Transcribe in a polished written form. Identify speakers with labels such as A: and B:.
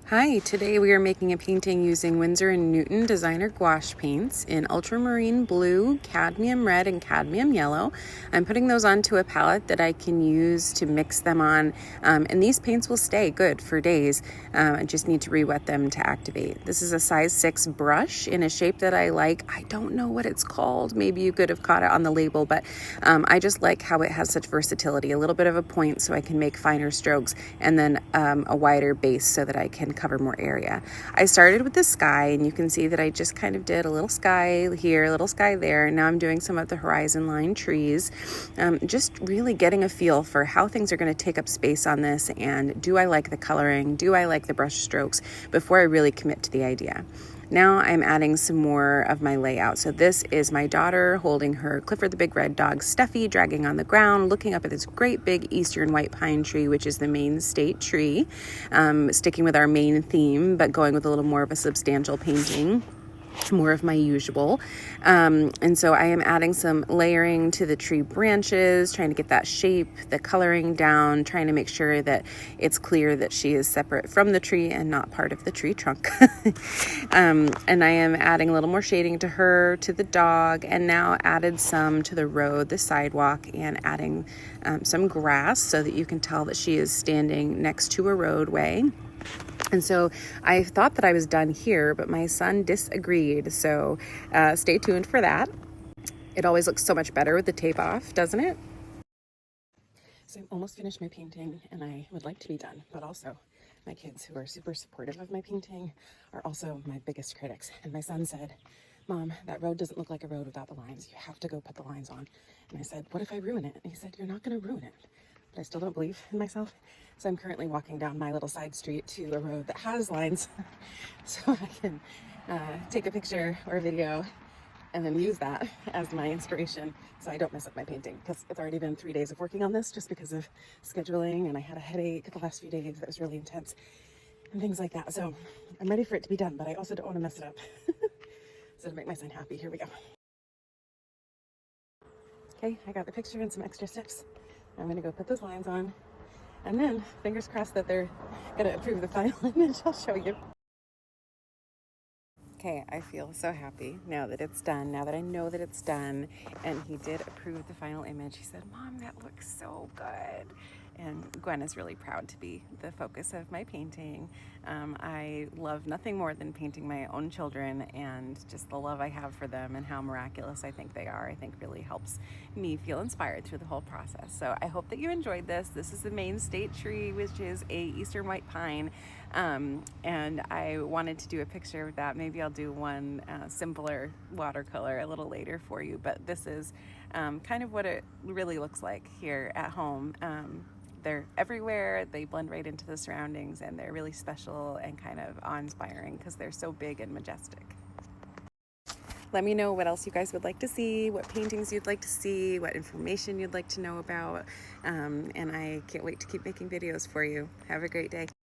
A: Hi, today we are making a painting using Winsor & Newton designer gouache paints in ultramarine blue, cadmium red, and cadmium yellow. I'm putting those onto a palette that I can use to mix them on, and these paints will stay good for days. I just need to re-wet them to activate. This is a size 6 brush in a shape that I like. I don't know what it's called. Maybe you could have caught it on the label, but I just like how it has such versatility. A little bit of a point so I can make finer strokes, and then a wider base so that I can cover more area. I started with the sky, and you can see that I just kind of did a little sky here, a little sky there, and now I'm doing some of the horizon line trees. Just really getting a feel for how things are going to take up space on this, and do I like the coloring, do I like the brush strokes before I really commit to the idea. Now I'm adding some more of my layout. So this is my daughter holding her Clifford the Big Red dog Steffi, dragging on the ground, looking up at this great big eastern white pine tree, which is the main state tree, sticking with our main theme, but going with a little more of a substantial painting, more of my usual. And so I am adding some layering to the tree branches, trying to get that shape, the coloring down, trying to make sure that it's clear that she is separate from the tree and not part of the tree trunk. And I am adding a little more shading to her, to the dog, and now added some to the road, the sidewalk, and adding some grass so that you can tell that she is standing next to a roadway. And so I thought that I was done here, but my son disagreed. So stay tuned for that. It always looks so much better with the tape off, doesn't it? So I'm almost finished my painting, and I would like to be done, but also my kids, who are super supportive of my painting, are also my biggest critics. And my son said, "Mom, that road doesn't look like a road without the lines. You have to go put the lines on." And I said, "What if I ruin it?" And he said, "You're not going to ruin it." But I still don't believe in myself. So I'm currently walking down my little side street to a road that has lines so I can take a picture or a video and then use that as my inspiration so I don't mess up my painting, because it's already been 3 days of working on this just because of scheduling, and I had a headache the last few days that was really intense and things like that. So I'm ready for it to be done, but I also don't want to mess it up. So to make my son happy, here we go. Okay, I got the picture and some extra steps. I'm gonna go put those lines on, and then fingers crossed that they're gonna approve the final image. I'll show you. Okay, I feel so happy now that it's done, now that I know that it's done. And he did approve the final image. He said, "Mom, that looks so good." And Gwen is really proud to be the focus of my painting. I love nothing more than painting my own children, and just the love I have for them and how miraculous I think they are, I think really helps me feel inspired through the whole process. So I hope that you enjoyed this. This is the main state tree, which is a eastern white pine. And I wanted to do a picture of that. Maybe I'll do one simpler watercolor a little later for you, but this is kind of what it really looks like here at home. They're everywhere, they blend right into the surroundings, and they're really special and kind of awe-inspiring because they're so big and majestic. Let me know what else you guys would like to see, what paintings you'd like to see, what information you'd like to know about, and I can't wait to keep making videos for you. Have a great day.